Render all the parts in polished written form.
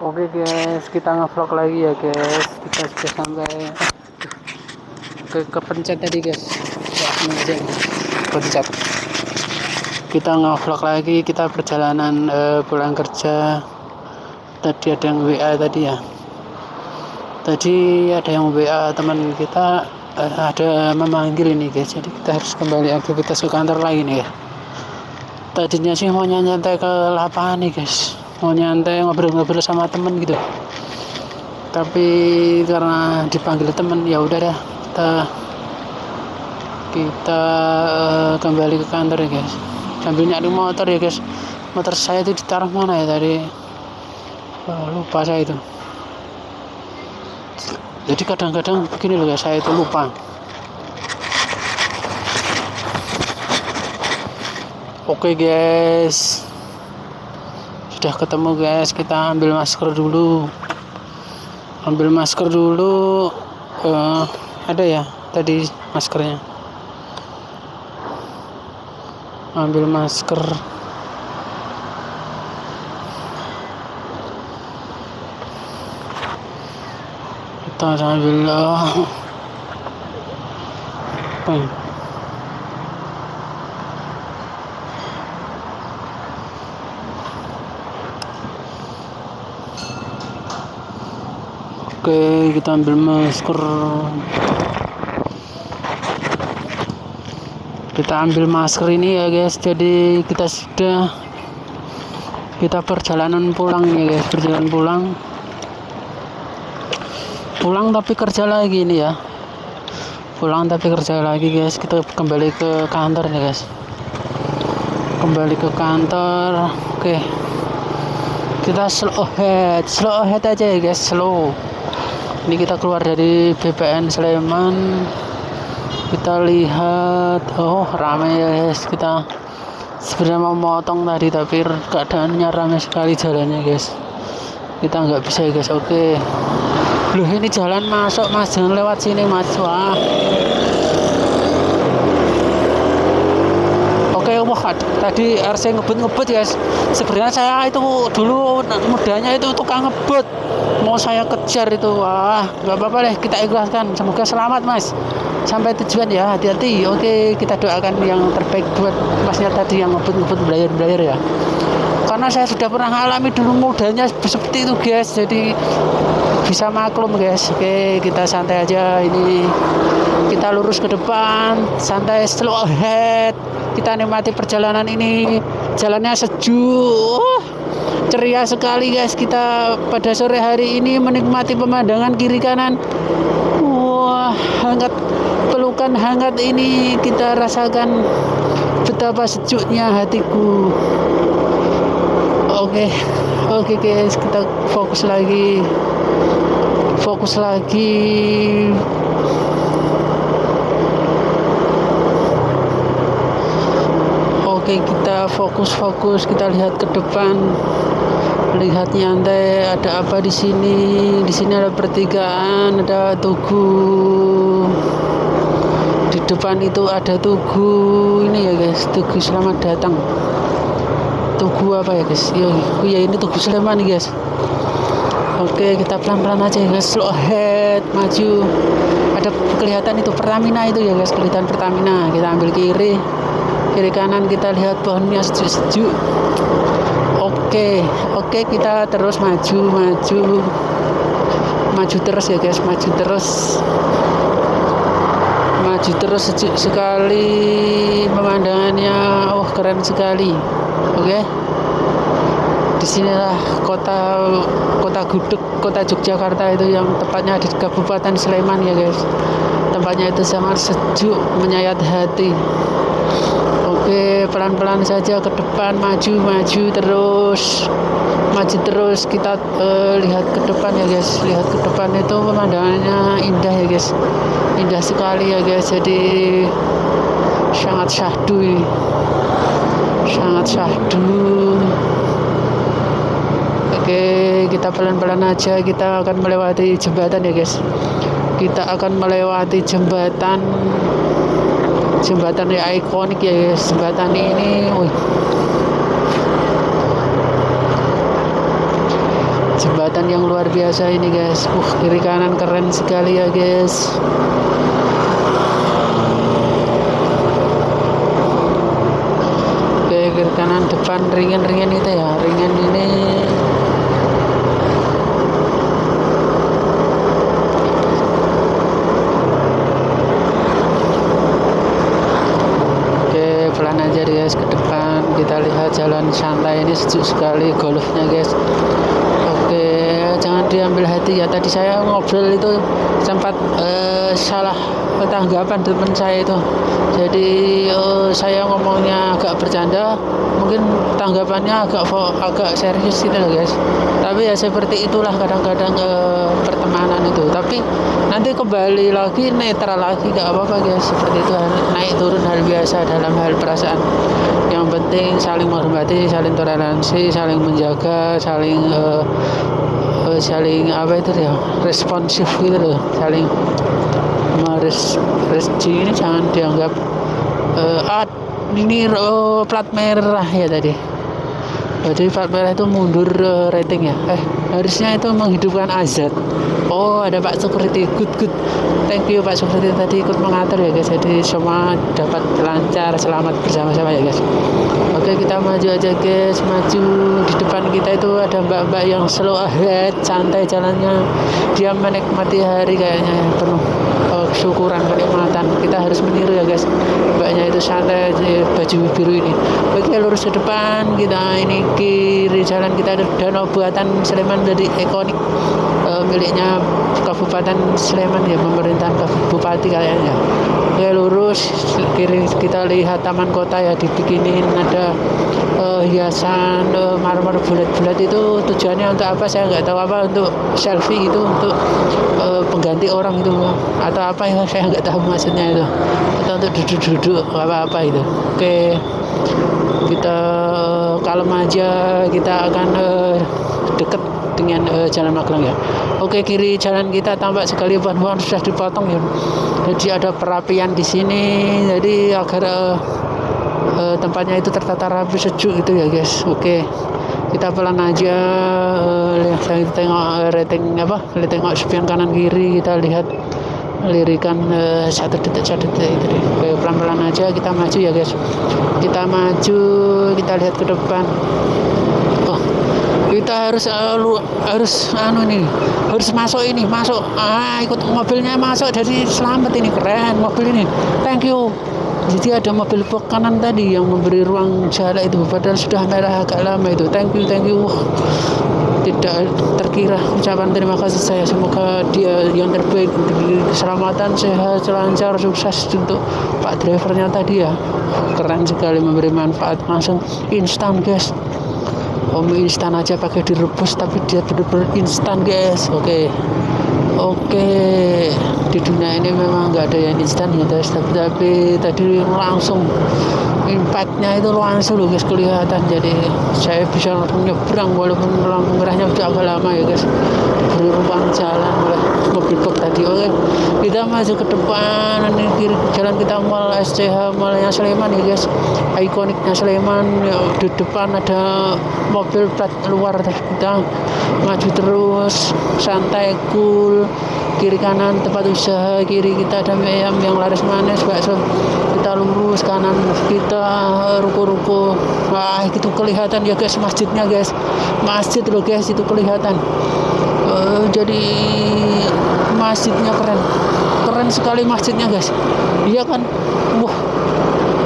Oke guys, kita ngevlog lagi ya guys. Kita sudah sampai kepencet tadi guys. Ya, sengaja pencet. Kita ngevlog lagi, kita perjalanan pulang kerja. Tadi ada yang WA tadi ya. Tadi ada yang WA teman kita, ada memanggil ini guys. Jadi kita harus kembali aktivitas ke kantor lagi nih ya. Tadinya sih mau nyantai ke lapangan nih guys, mau nyantai ngobrol-ngobrol sama temen gitu, tapi karena dipanggil temen ya udah dah, kita kembali ke kantor ya guys, sambil nyari motor ya guys. Motor saya itu ditaruh mana ya tadi, lupa saya itu. Jadi kadang-kadang begini loh guys, saya itu lupa. Oke guys, sudah ketemu guys. Kita ambil masker dulu. Ada ya tadi maskernya. Ambil masker. Kita sambil Oke, kita ambil masker. Kita ambil masker ini ya guys. Jadi kita perjalanan pulang ya guys. Perjalanan pulang tapi kerja lagi nih ya. Pulang tapi kerja lagi guys. Kita kembali ke kantor ya guys. Kembali ke kantor. Oke. Kita slow head aja ya guys, slow. Ini kita keluar dari BPN Sleman. Kita lihat, ramai ya guys. Kita sebenarnya mau motong tadi, tapi keadaannya ramai sekali jalannya guys. Kita nggak bisa ya guys. Oke. Loh, ini jalan masuk mas, jangan lewat sini mas. Wah. Wah, tadi RC ngebut guys. Sebenarnya saya itu dulu mudanya itu tukang ngebut, mau saya kejar itu. Wah, nggak apa-apa deh, kita ikhlaskan. Semoga selamat mas sampai tujuan ya, hati-hati. Oke, kita doakan yang terbaik buat masnya tadi yang ngebut belayar ya, karena saya sudah pernah alami dulu mudanya seperti itu guys, jadi bisa maklum guys. Oke, kita santai aja, ini kita lurus ke depan, santai, slow ahead. Kita nikmati perjalanan ini, jalannya sejuk, ceria sekali guys. Kita pada sore hari ini menikmati pemandangan kiri kanan. Wah, hangat, pelukan hangat ini kita rasakan betapa sejuknya hatiku. Oke guys, kita fokus lagi. Oke, kita fokus, kita lihat ke depan, lihat nyantai. Ada apa di sini? Di sini ada pertigaan, ada tugu. Di depan itu ada tugu ini ya guys, tugu selamat datang. Tugu apa ya guys? Ya ini tugu Sleman nih guys. Oke, kita pelan-pelan aja ya guys, slow ahead, maju. Ada kelihatan itu Pertamina itu ya guys, kelihatan Pertamina. Kita ambil kiri kanan, kita lihat pohonnya sejuk. Oke, kita terus maju terus ya guys, maju terus, sejuk sekali pemandangannya. Keren sekali. Oke. Disinilah kota Gudeg, kota Yogyakarta itu, yang tepatnya di Kabupaten Sleman ya guys. Tempatnya itu sangat sejuk, menyayat hati. Oke, pelan-pelan saja ke depan, maju terus. Kita lihat ke depan ya guys. Lihat ke depan itu pemandangannya indah ya guys. Indah sekali ya guys. Jadi sangat syahdu ini. Oke, kita pelan-pelan aja. Kita akan melewati jembatan ya guys. Kita akan melewati jembatan yang ikonik ya guys. Jembatan ini jembatan yang luar biasa ini guys. Kiri kanan keren sekali ya guys. Oke, kiri kanan depan ringan-ringan itu ya, ringan ini. Oke, pelan aja guys ke depan. Kita lihat jalan santai ini, sejuk sekali golfnya guys. Oke, jangan diambil hati ya. Tadi saya ngobrol itu sempat salah tanggapan teman saya itu. Jadi saya ngomongnya agak bercanda, mungkin tanggapannya agak serius gitu loh guys. Tapi ya seperti itulah kadang-kadang pertemanan itu. Tapi nanti kembali lagi netral lagi, gak apa-apa guys. Seperti itu, naik turun hal biasa dalam hal perasaan. Yang penting saling menghormati, saling toleransi, saling menjaga, saling apa itu ya, responsif gitu loh, saling ini jangan dianggap ini plat merah ya tadi. Jadi plat merah itu mundur rating ya. Harusnya itu menghidupkan azad. Oh, ada Pak Security, good. Thank you Pak Security tadi ikut mengatur ya guys. Jadi semua dapat lancar, selamat bersama-sama ya guys. Oke, kita maju aja guys, maju. Di depan kita itu ada mbak-mbak yang slow ahead, santai jalannya. Dia menikmati hari kayaknya, penuh kesyukuran, kenikmatan. Kita harus meniru ya guys. Mbaknya itu santai aja, baju biru ini. Oke, lurus ke depan. Kita ini kiri jalan kita ada Danau Buatan Sleman, dari ikonik miliknya Kabupaten Sleman ya, pemerintahan Bupati kayaknya. Oke, lurus kiri kita lihat taman kota ya, dibikinin ada hiasan marmer bulat-bulat. Itu tujuannya untuk apa saya nggak tahu, apa untuk selfie gitu, untuk pengganti orang itu atau apa ya, saya nggak tahu maksudnya itu, atau untuk duduk-duduk apa-apa itu. Oke, kita kalem aja, kita akan deket dengan Jalan Magelang ya. Oke, kiri jalan kita tampak sekali pohon-pohon sudah dipotong ya. Jadi ada perapian di sini, jadi agar tempatnya itu tertata rapi, sejuk gitu ya guys. Oke, kita pelan aja. Saya tengok rating tengok spion kanan kiri, kita lihat lirikan 1 detik itu deh. Oke, pelan-pelan aja kita maju ya guys. Kita maju, kita lihat ke depan. Kita harus masuk ikut mobilnya, masuk dari selamat ini, keren mobil ini, thank you. Jadi ada mobil box kanan tadi yang memberi ruang jalan itu, padahal sudah merah agak lama itu, thank you. Tidak terkira ucapan terima kasih saya, semoga dia yang terbaik, keselamatan, sehat, lancar, sukses untuk Pak drivernya tadi ya. Keren sekali, memberi manfaat langsung instan guys. Mie instan aja pakai direbus, tapi dia benar-benar instan guys. Oke, di dunia ini memang nggak ada yang instan ya guys, tapi tadi langsung impactnya itu langsung loh guys, kelihatan. Jadi saya bisa nyebrang walaupun lampu merahnya udah agak lama ya guys, diberi ruang jalan oleh mobil box tadi. Oke, kita maju ke depan. Nanti kiri jalan kita Mall SCH, Mallnya Sleman ya guys, ikoniknya Sleman ya. Di depan ada mobil plat luar, kita maju terus santai, cool. Kiri kanan tempat usaha, kiri kita ada mie ayam yang laris manis, bakso. Kita lurus, kanan kita ruko-ruko. Wah, itu kelihatan ya guys, masjidnya guys, masjid loh guys, itu kelihatan. Jadi masjidnya keren sekali masjidnya guys. Iya kan,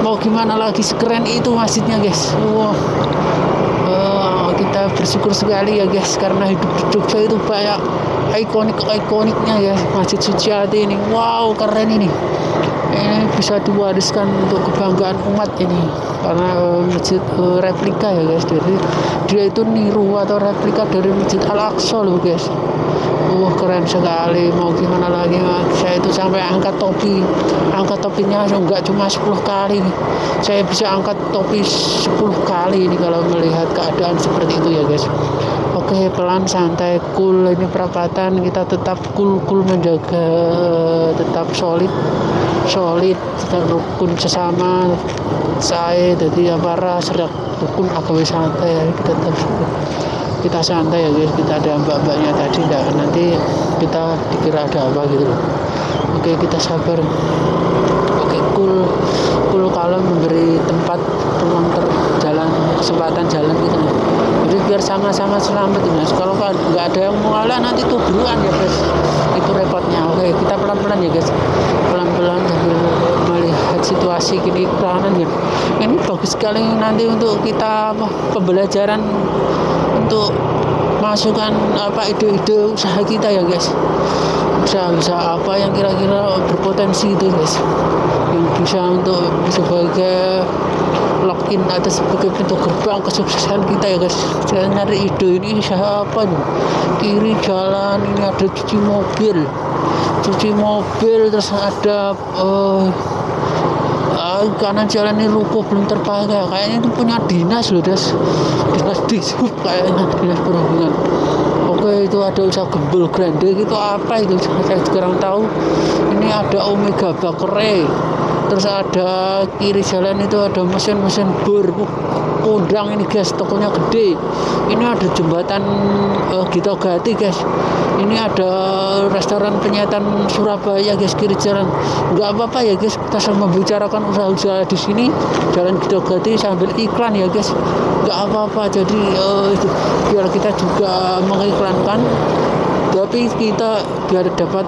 mau gimana lagi, sekeren itu masjidnya guys. Kita bersyukur sekali ya guys, karena hidup di Jogja itu banyak ikoniknya ya, Masjid Suciati ini. Wow, keren ini bisa diwariskan untuk kebanggaan umat ini, karena masjid replika ya guys. Jadi dia itu niru atau replika dari Masjid Al-Aqsa loh guys. Keren sekali, mau gimana lagi. Saya itu sampai angkat topinya enggak cuma 10 kali, saya bisa angkat topi 10 kali ini kalau melihat keadaan seperti itu ya guys. Oke, pelan, santai, cool. Ini perapatan kita tetap cool menjaga tetap solid, tetap rukun sesama. Saya jadi para serak rukun agawe santai ya, kita santai ya guys. Kita ada mbak-mbaknya tadi, nanti kita dikira ada apa gitu loh. Oke, kita sabar. Oke, cool kalem, memberi tempat ruang jalan, kesempatan jalan gitu loh. Jadi biar sama-sama selamat ya guys. Kalau nggak ada yang mengalah nanti tuburan ya guys, itu repotnya. Oke, kita pelan-pelan ya guys, pelan-pelan sambil melihat situasi kini kanan ya. Ini bagus sekali nanti untuk kita pembelajaran untuk masukkan ide-ide usaha kita ya guys. Usaha apa yang kira-kira berpotensi itu guys, yang bisa untuk sebagai login atau sebagai pintu gerbang kesuksesan kita ya guys. Saya nyari ide, ini usaha apa nih, kiri jalan ini ada cuci mobil, terus ada kanan jalan ini ruko belum terpakai, kayaknya itu punya dinas loh dinas dishub, kayaknya dinas perhubungan. Oke, itu ada usaha gembul grande gitu, apa itu saya kurang tahu. Ini ada Omega Bakery, terus ada kiri jalan itu ada mesin bor kondang ini guys, tokonya gede. Ini ada jembatan Gito Gati guys. Ini ada restoran penyetan Surabaya guys, kiri jalan. Nggak apa-apa ya guys, kita sama membicarakan usaha-usaha di sini jalan Gito Gati sambil iklan ya guys, nggak apa-apa. Jadi itu biar kita juga mengiklankan, tapi kita biar dapat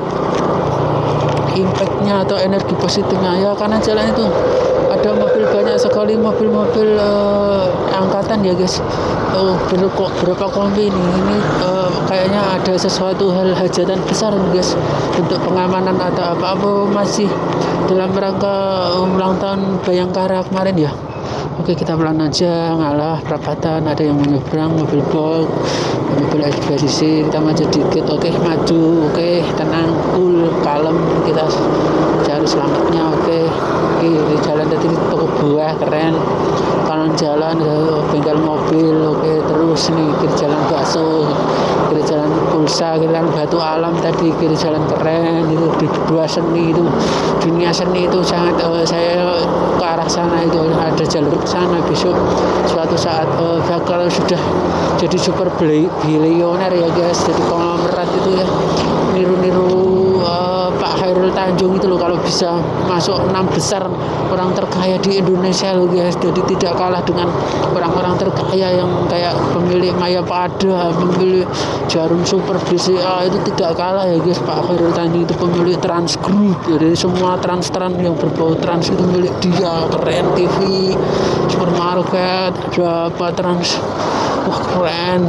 impactnya atau energi positifnya ya, karena jalan itu ada banyak sekali mobil angkatan ya guys. Berapa kompi ini kayaknya ada sesuatu hal hajatan besar guys, untuk pengamanan atau apa masih dalam rangka ulang tahun Bayangkara kemarin ya. Oke, kita pelan aja, ngalah perapatan, ada yang menyeberang, mobil box, mobil ekspedisi, kita maju dikit. Oke, maju. Oke, tenang, cool, kalem, kita cari selamatnya. Oke, di jalan tadi toko buah keren, kanan jalan bengkel mobil. Oke, terus nih kiri jalan bakso, kiri jalan pulsa, kiri jalan batu alam tadi, kiri jalan keren itu di dua seni itu, dunia seni itu sangat saya ke arah sana, itu ada jalur ke sana. Besok suatu saat kalau sudah jadi super bilioner ya guys, jadi konglomerat itu ya, niru Pak Khairul Tanjung itu loh, kalau bisa masuk 6 besar orang terkaya di Indonesia loh guys. Jadi tidak kalah dengan orang-orang terkaya yang kayak pemilik Mayapada, pemilik Jarum Super BCA, itu tidak kalah ya guys. Pak Khairul Tanjung itu pemilik Trans Group, jadi semua trans yang berbau trans itu milik dia. Keren, TV, supermarket, ada apa trans, wah keren.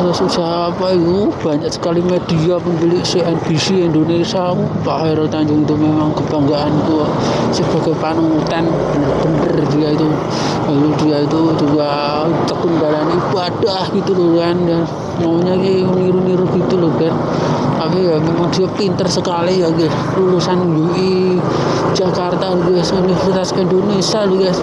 Usaha apa itu, banyak sekali media pemilik CNBC Indonesia. Pak Khairul Tanjung itu memang kebanggaanku sebagai panutan, bener-bener dia itu juga tekun dalam ibadah gitu loh kan, dan maunya kayak niru-niru gitu loh kan. Tapi ya memang dia pinter sekali ya guys, lulusan UI Jakarta guys, Universitas Indonesia loh guys.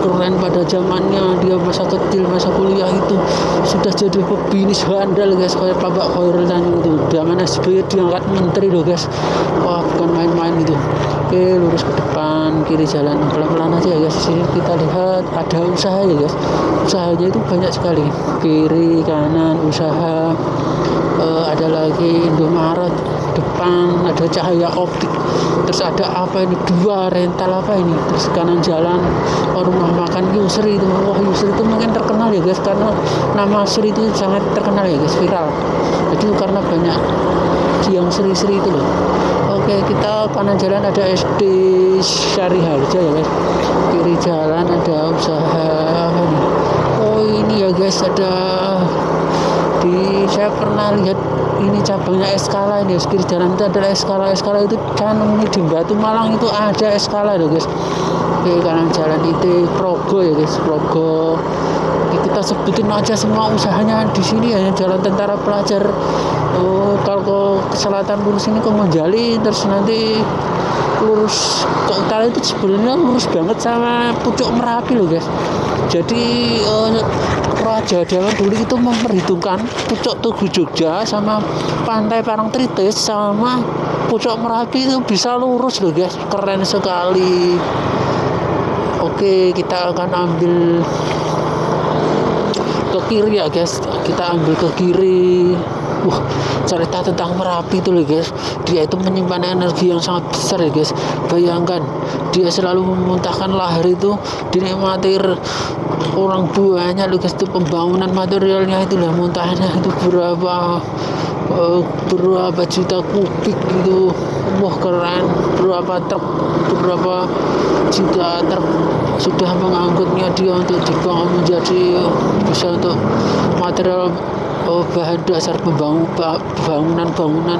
Keren, pada zamannya dia masa kecil, masa kuliah itu sudah jadi pebisnis handal guys, kayak Pak Khairul Tanjung itu. Zaman SBY diangkat menteri loh guys, wah bukan main-main gitu. Oke, lurus ke depan, kiri jalan pelan-pelan aja ya guys. Sini kita lihat ada usaha ya guys, usahanya itu banyak sekali, kiri kanan usaha. Ada lagi Indomaret, depan ada Cahaya Optik, terus ada apa ini, dua rental apa ini, terus kanan jalan rumah makan Yusri itu. Wah, Yusri itu mungkin terkenal ya guys, karena nama Sri itu sangat terkenal ya guys, viral. Jadi karena banyak yang Sri-Sri itu loh. Oke, kita kanan jalan ada SD Syari Harja ya guys, kiri jalan ada usaha apa nih, oh ini ya guys, ada saya pernah lihat ini cabangnya Eskala ini, kiri jalan itu adalah Eskala itu Canung ini, di Batu Malang itu ada Eskala loh guys. Oke, kanan jalan itu Progo ya guys, Progo. Oke, kita sebutin aja semua usahanya di sini ya, Jalan Tentara Pelajar. Kalau ke selatan lurus ini ke Monjali, terus nanti lurus ke utara itu sebenarnya lurus banget sama Pucuk Merapi loh guys. Jadi Raja zaman dulu itu memperhitungkan pucuk Tugu Jogja sama pantai Parangtritis sama pucuk Merapi itu bisa lurus loh guys, keren sekali. Oke, kita akan ambil ke kiri ya guys, kita ambil ke kiri. Wah, cerita tentang Merapi itu loh guys, dia itu menyimpan energi yang sangat besar ya guys. Bayangkan, dia selalu memuntahkan lahar itu dinikmati orang buahnya loh guys. Itu pembangunan materialnya itu lah, muntahnya itu berapa juta kubik gitu. Wah keren, berapa juta truk sudah mengangkutnya dia untuk dibangun menjadi bisa untuk material bahan dasar bangunan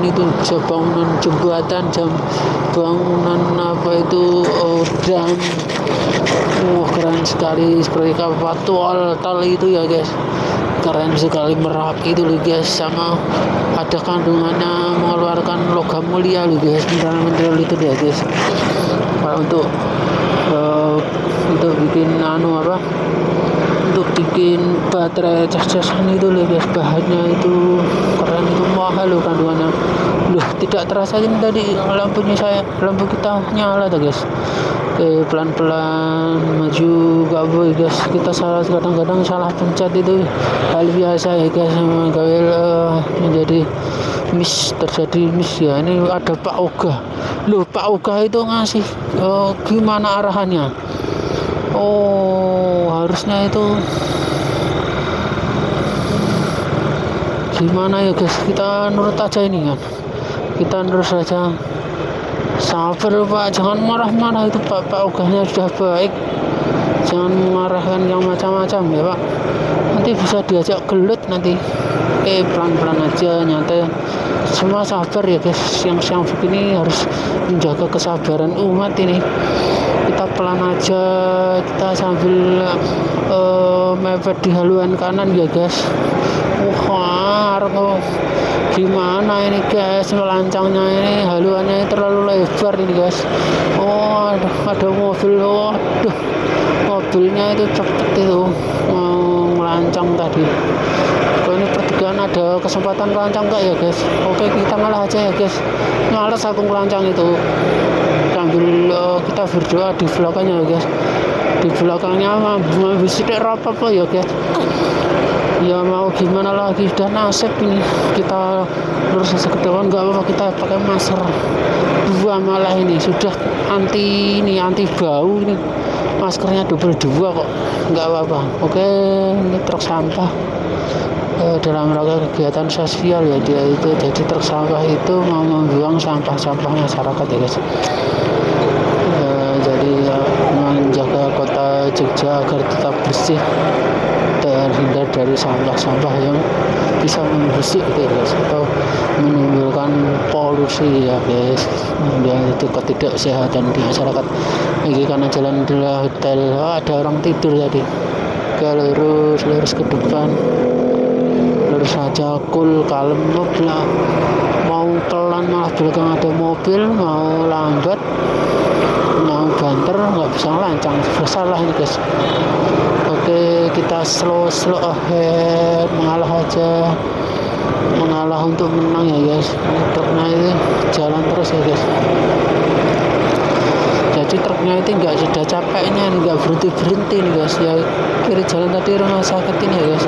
itu, bisa bangunan jembatan, bangunan apa itu dam. Wah keren sekali, seperti kapal tol itu ya guys, keren sekali Merapi itu loh guys. Sama ada kandungannya mengeluarkan logam mulia loh guys, mineral itu dia guys. Kalau untuk bikin untuk bikin baterai cas-casan itu loh guys, bahannya itu keren, itu mahal loh kandungannya. Loh, tidak terasa ini tadi lampu kita nyala tuh guys. Oke, pelan-pelan maju gak boleh guys, kita kadang-kadang salah pencet, itu hal biasa ya guys. Menjadi terjadi miss ya. Ini ada Pak Oga. Loh, Pak Oga itu ngasih gimana arahannya? Oh, harusnya itu gimana ya guys, kita nurut aja ini kan, kita nurut saja. Sabar Pak, jangan marah-marah, itu Pak Ogahnya sudah baik, jangan marahkan yang macam-macam ya Pak, nanti bisa diajak gelut nanti. Pelan-pelan aja, nyantai, semua sabar ya guys. Siang-siang begini harus menjaga kesabaran umat ini. Kita pelan aja, kita sambil mepet di haluan kanan ya guys. Wah, gimana ini guys, melancangnya ini, haluannya terlalu lebar ini guys. Oh, ada mobil, waduh, mobilnya itu cepet itu mau melancang tadi. Ini pertigaan ada kesempatan melancang enggak ya guys? Oke, kita ngalah aja ya guys, males aku melancang itu. Sambil kita berdoa di belakangnya ya guys, di belakangnya bisa apa ya guys. Ya mau gimana lagi, udah nasib ini. Kita lurus ke depan nggak apa-apa, kita pakai masker dua malah ini, sudah anti bau ini, maskernya double 2 kok, nggak apa-apa. Oke, ini truk sampah dalam rangka kegiatan sosial ya dia itu. Jadi truk sampah itu mau membuang sampah masyarakat ya guys. Jadi menjaga kota Jogja agar tetap bersih, terhindar dari sampah-sampah yang bisa membusuk gitu ya guys, atau menimbulkan polusi ya guys. Kemudian itu ketidaksehatan di masyarakat. Ini karena jalan adalah hotel, ada orang tidur tadi. Oke, lurus ke depan, lurus saja, cool, kalem, mobil mau pelan malah belakang ada mobil, mau lambat mau banter nggak bisa lancang, bersalah ini guys. Oke, kita slow ahead, mengalah aja, mengalah untuk menang ya guys. Truknya itu jalan terus ya guys. Jadi truknya itu nggak sudah capeknya, nggak berhenti nih guys ya. Kiri jalan tadi rumah sakit ini ya guys,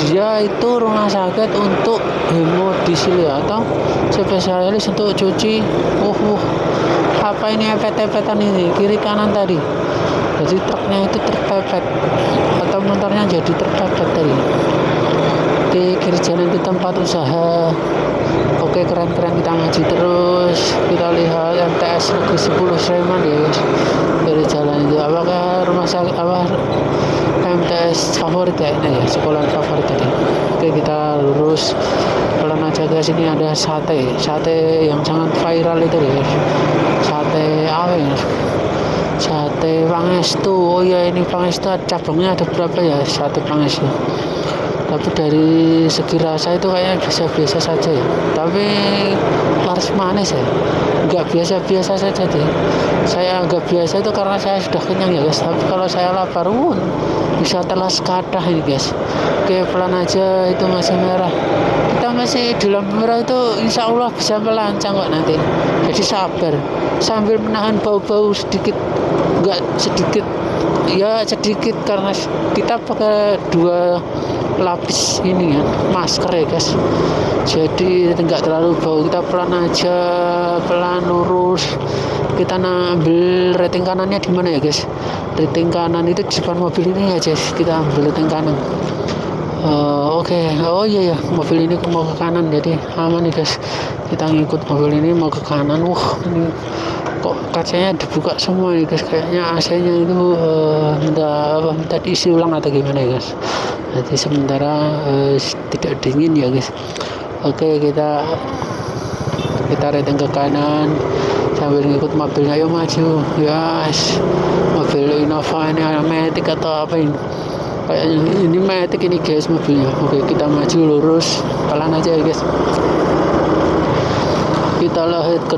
dia itu rumah sakit untuk hemodialisis atau spesialis untuk cuci. Apa ini epet-epetan ini kiri kanan tadi, jadi truknya itu terpepet atau motornya jadi terpepet tadi. Oke, kiri jalan ke tempat usaha. Oke, keren, kita maju terus, kita lihat MTS Negeri 10 Sleman ya guys. Dari jalan itu, apakah rumah sakit MTS favorit ya ini ya, sekolah favorit tadi. Oke, kita lurus pelan aja guys. Ini ada sate yang sangat viral itu ya guys. Sate apa ya? Sate Pangestu. Oh ya, ini Pangestu cabangnya ada berapa ya? Sate Pangestu. Kita Tapi dari segi rasa itu kayaknya biasa-biasa saja ya. Tapi laris manis ya, nggak biasa-biasa saja deh. Saya anggap biasa itu karena saya sudah kenyang ya guys. Tapi kalau saya lapar bisa telas kathah ini guys. Oke, pelan aja, itu masih merah. Kita masih di lampu merah itu insya Allah bisa melancang kok nanti. Jadi sabar, sambil menahan bau-bau sedikit, nggak sedikit ya, sedikit karena kita pakai 2 lapis ini kan, masker ya guys. Jadi nggak terlalu bau. Kita pelan aja, pelan lurus. Kita ambil rating kanannya di mana ya guys? Rating kanan itu di depan mobil ini ya guys. Kita ambil rating kanan. Oke. Oh iya ya, mobil ini mau ke kanan, jadi aman nih guys. Kita ngikut mobil ini mau ke kanan. Wah, ini kok kacanya dibuka semua nih guys. Kayaknya AC-nya itu minta diisi ulang atau gimana ya guys. Jadi sementara tidak dingin ya guys. Oke, kita rating ke kanan sambil ngikut mobilnya. Ayo maju, yes. Mobil Innova ini Matic atau apa ini? Kayaknya ini Matic ini guys mobilnya. Oke, kita maju lurus, pelan aja ya guys. Kita lihat ke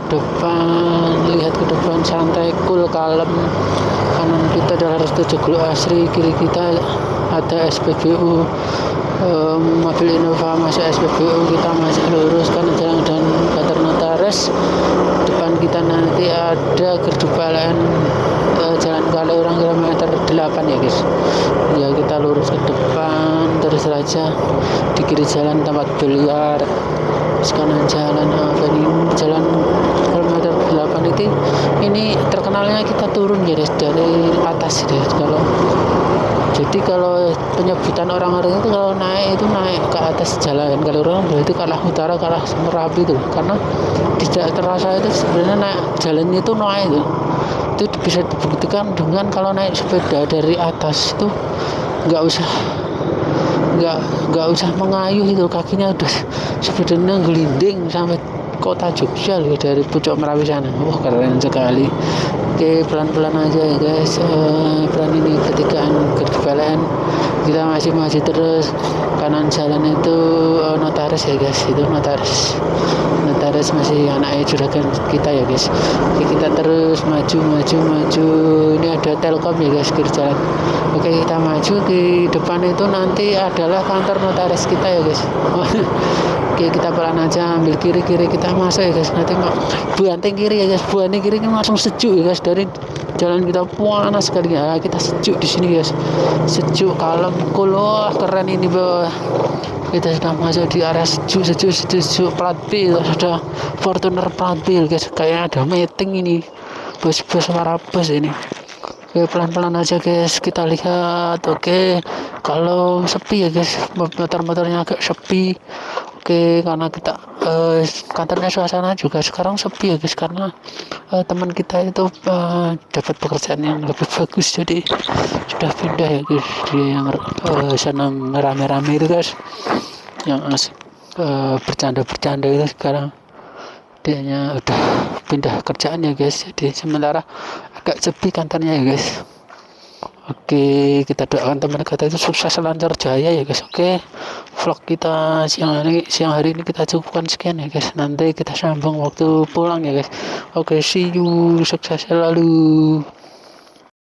depan santai, cool, kalem. Kanan kita adalah restu Joglo Asri, kiri kita ada SPBU. Mobil Innova masuk SPBU, kita masih lurus kan jalan dan kantor notaris. Depan kita nanti ada Gardu PLN, Jalan Kaliurang kilometer 8 ya guys. Ya, kita lurus ke depan terus saja. Di kiri jalan tempat biliar, kanan jalan jalan kilometer 8 itu. Ini terkenalnya kita turun ya guys, dari atas ya. Kalau penyebutan orang-orang itu kalau naik ke atas jalan Kaliurang berarti kalah utara, kalah Merapi itu, karena tidak terasa itu sebenarnya naik jalan itu naik itu bisa dibuktikan dengan kalau naik sepeda dari atas itu nggak usah mengayuh, itu kakinya udah sepedanya gelinding sampai kota Jogja loh, dari puncak Merapi sana. Wah, keren sekali. Oke, pelan-pelan aja ya guys. Pelan ini ketikaan ke PLN. Kita masih maju terus. Kanan jalan itu notaris ya guys. Itu notaris masih anaknya juragan kita ya guys. Oke, kita terus maju. Ini ada Telkom ya guys, kiri jalan. Oke, kita maju. Di depan itu nanti adalah kantor notaris kita ya guys. Oke, kita pelan aja, ambil kiri kita masuk ya guys. Nanti banting kiri ya guys, banting kiri ini langsung sejuk ya guys. Dari jalan kita panas sekali ya, kita sejuk di sini guys, sejuk, kalem, cool. Wah, keren ini bawah. Kita sudah masuk di area sejuk plat B. Sudah Fortuner plat B guys, kayak ada meeting ini, bus para bus ini. Oke, pelan-pelan aja guys, kita lihat. Oke, kalau sepi ya guys, motor-motornya agak sepi. Oke, karena kita kantornya suasana juga sekarang sepi ya guys, karena teman kita itu dapat pekerjaan yang lebih bagus, jadi sudah pindah ya guys. Dia yang senang rame-rame itu guys, yang asik bercanda itu, sekarang dianya udah pindah kerjaan ya guys, jadi sementara agak sepi kantornya ya guys. Oke, kita doakan teman kita itu sukses, lancar jaya ya guys. Oke, vlog kita siang hari ini kita cukupkan sekian ya guys. Nanti kita sambung waktu pulang ya guys. Oke, see you, sukses selalu.